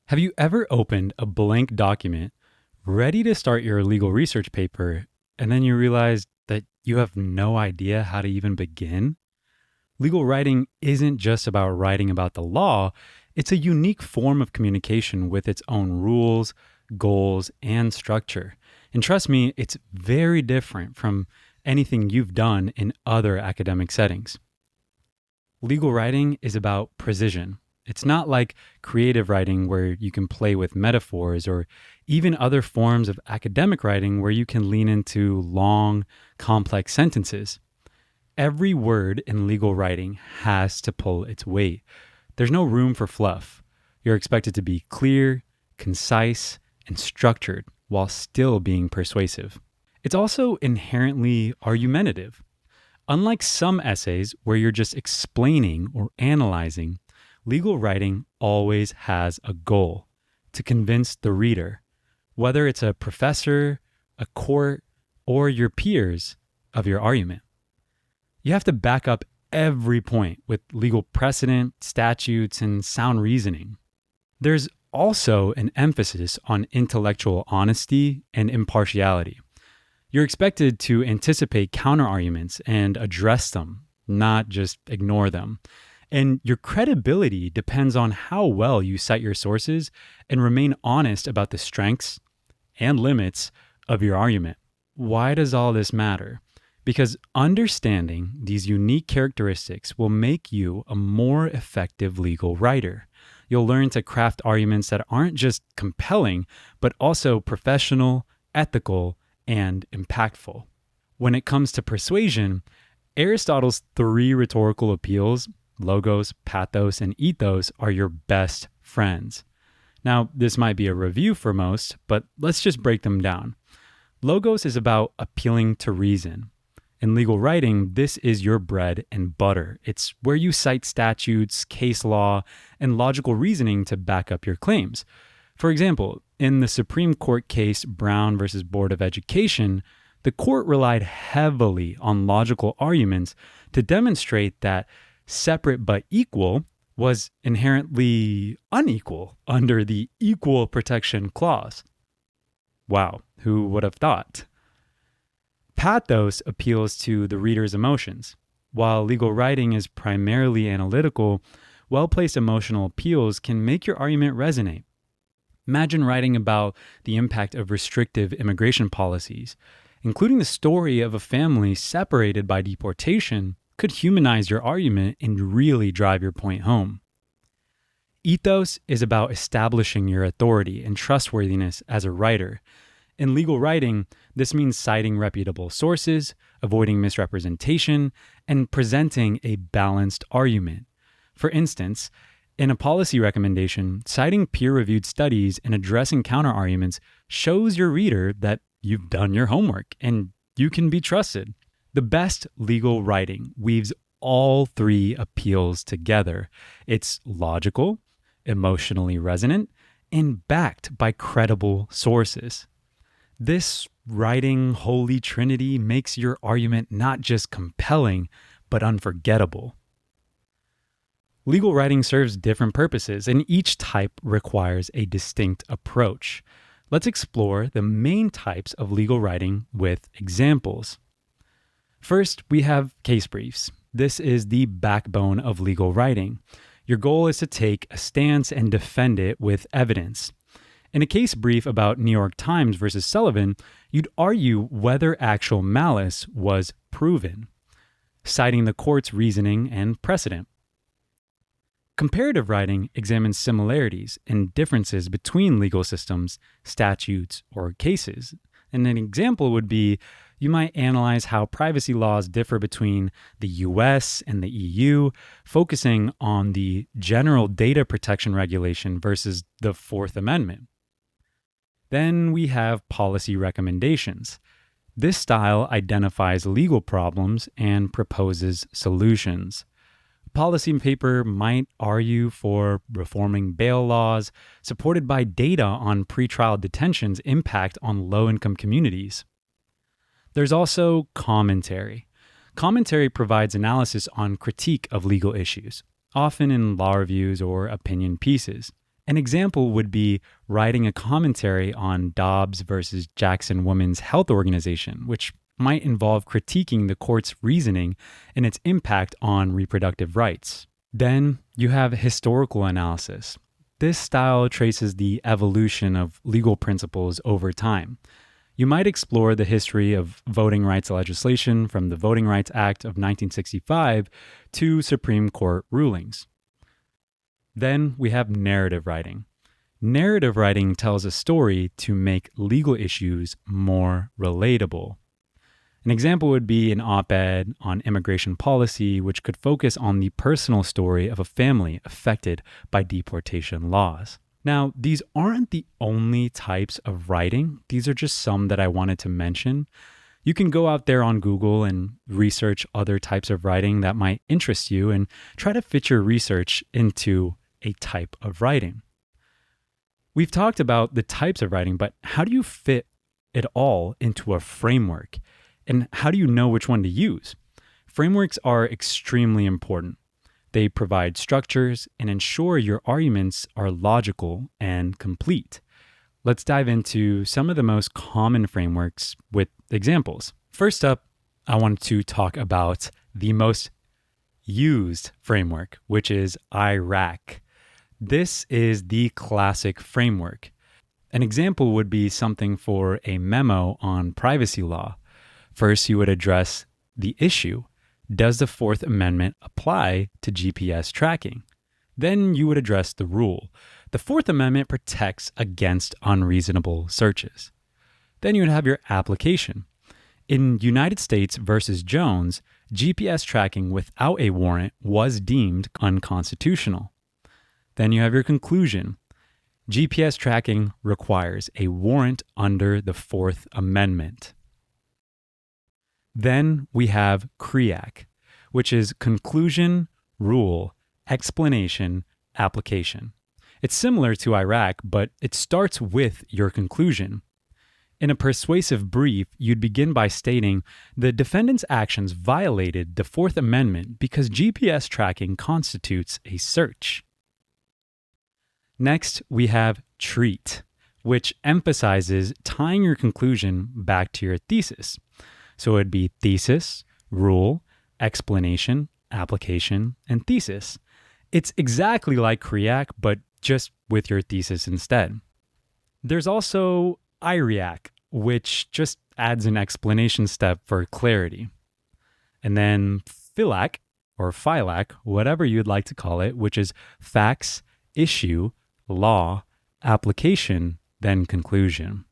Have you ever opened a blank document, ready to start your legal research paper, and then you realize that you have no idea how to even begin? Legal writing isn't just about writing about the law, it's a unique form of communication with its own rules, goals, and structure. And trust me, it's very different from anything you've done in other academic settings. Legal writing is about precision. It's not like creative writing where you can play with metaphors or even other forms of academic writing where you can lean into long, complex sentences. Every word in legal writing has to pull its weight. There's no room for fluff. You're expected to be clear, concise, and structured while still being persuasive. It's also inherently argumentative. Unlike some essays where you're just explaining or analyzing, legal writing always has a goal: to convince the reader, whether it's a professor, a court, or your peers, of your argument. You have to back up every point with legal precedent, statutes, and sound reasoning. There's also an emphasis on intellectual honesty and impartiality. You're expected to anticipate counterarguments and address them, not just ignore them. And your credibility depends on how well you cite your sources and remain honest about the strengths and limits of your argument. Why does all this matter? Because understanding these unique characteristics will make you a more effective legal writer. You'll learn to craft arguments that aren't just compelling, but also professional, ethical, and impactful. When it comes to persuasion, Aristotle's 3 rhetorical appeals, logos, pathos, and ethos, are your best friends. Now, this might be a review for most, but let's just break them down. Logos is about appealing to reason. In legal writing, this is your bread and butter. It's where you cite statutes, case law, and logical reasoning to back up your claims. For example, in the Supreme Court case Brown versus Board of Education, the court relied heavily on logical arguments to demonstrate that separate but equal was inherently unequal under the Equal Protection Clause. Wow, who would have thought? Pathos appeals to the reader's emotions. While legal writing is primarily analytical, well-placed emotional appeals can make your argument resonate. Imagine writing about the impact of restrictive immigration policies. Including the story of a family separated by deportation could humanize your argument and really drive your point home. Ethos is about establishing your authority and trustworthiness as a writer. In legal writing, this means citing reputable sources, avoiding misrepresentation, and presenting a balanced argument. For instance, in a policy recommendation, citing peer-reviewed studies and addressing counterarguments shows your reader that you've done your homework and you can be trusted. The best legal writing weaves all 3 appeals together. It's logical, emotionally resonant, and backed by credible sources. This writing holy trinity makes your argument not just compelling, but unforgettable. Legal writing serves different purposes, and each type requires a distinct approach. Let's explore the main types of legal writing with examples. First, we have case briefs. This is the backbone of legal writing. Your goal is to take a stance and defend it with evidence. In a case brief about New York Times versus Sullivan, you'd argue whether actual malice was proven, citing the court's reasoning and precedent. Comparative writing examines similarities and differences between legal systems, statutes, or cases. And an example would be, you might analyze how privacy laws differ between the US and the EU, focusing on the General Data Protection Regulation versus the Fourth Amendment. Then we have policy recommendations. This style identifies legal problems and proposes solutions. A policy paper might argue for reforming bail laws, supported by data on pretrial detention's impact on low-income communities. There's also commentary. Commentary provides analysis on critique of legal issues, often in law reviews or opinion pieces. An example would be writing a commentary on Dobbs versus Jackson Women's Health Organization, which might involve critiquing the court's reasoning and its impact on reproductive rights. Then you have historical analysis. This style traces the evolution of legal principles over time. You might explore the history of voting rights legislation from the Voting Rights Act of 1965 to Supreme Court rulings. Then we have narrative writing. Narrative writing tells a story to make legal issues more relatable. An example would be an op-ed on immigration policy, which could focus on the personal story of a family affected by deportation laws. Now, these aren't the only types of writing. These are just some that I wanted to mention. You can go out there on Google and research other types of writing that might interest you and try to fit your research into a type of writing. We've talked about the types of writing, but how do you fit it all into a framework? And how do you know which one to use? Frameworks are extremely important. They provide structures and ensure your arguments are logical and complete. Let's dive into some of the most common frameworks with examples. First up, I want to talk about the most used framework, which is IRAC. This is the classic framework. An example would be something for a memo on privacy law. First, you would address the issue. Does the Fourth Amendment apply to GPS tracking? Then you would address the rule. The Fourth Amendment protects against unreasonable searches. Then you would have your application. In United States versus Jones, GPS tracking without a warrant was deemed unconstitutional. Then you have your conclusion. GPS tracking requires a warrant under the Fourth Amendment. Then we have CREAC, which is conclusion, rule, explanation, application. It's similar to IRAC, but it starts with your conclusion. In a persuasive brief, you'd begin by stating the defendant's actions violated the Fourth Amendment because GPS tracking constitutes a search. Next, we have TREAT, which emphasizes tying your conclusion back to your thesis. So it'd be thesis, rule, explanation, application, and thesis. It's exactly like CREAC, but just with your thesis instead. There's also IREAC, which just adds an explanation step for clarity. And then FILAC, or FILAC, whatever you'd like to call it, which is facts, issue, law, application, then conclusion.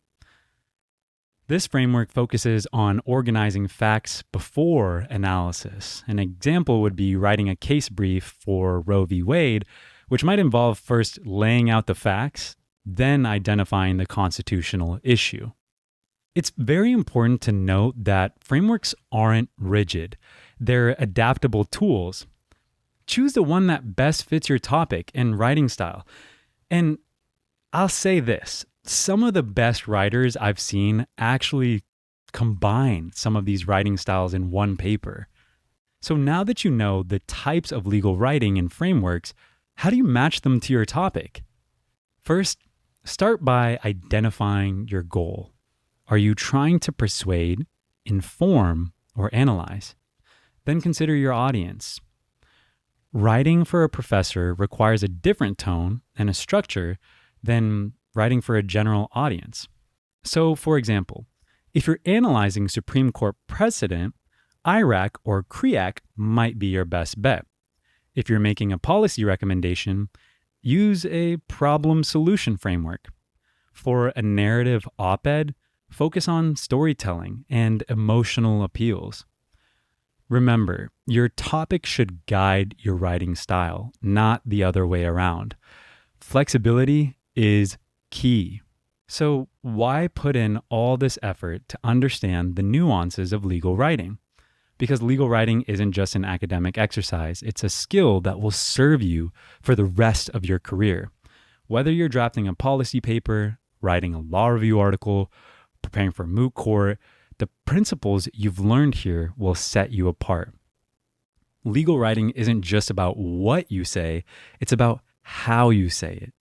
This framework focuses on organizing facts before analysis. An example would be writing a case brief for Roe v. Wade, which might involve first laying out the facts, then identifying the constitutional issue. It's very important to note that frameworks aren't rigid. They're adaptable tools. Choose the one that best fits your topic and writing style. And I'll say this. Some of the best writers I've seen actually combine some of these writing styles in one paper. So now that you know the types of legal writing and frameworks, how do you match them to your topic? First, start by identifying your goal. Are you trying to persuade, inform, or analyze? Then consider your audience. Writing for a professor requires a different tone and a structure than writing for a general audience. So, for example, if you're analyzing Supreme Court precedent, IRAC or CREAC might be your best bet. If you're making a policy recommendation, use a problem-solution framework. For a narrative op-ed, focus on storytelling and emotional appeals. Remember, your topic should guide your writing style, not the other way around. Flexibility is key. So why put in all this effort to understand the nuances of legal writing? Because legal writing isn't just an academic exercise. It's a skill that will serve you for the rest of your career. Whether you're drafting a policy paper, writing a law review article, preparing for moot court, the principles you've learned here will set you apart. Legal writing isn't just about what you say, it's about how you say it.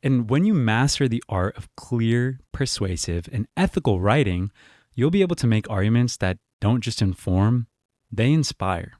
And when you master the art of clear, persuasive, and ethical writing, you'll be able to make arguments that don't just inform, they inspire.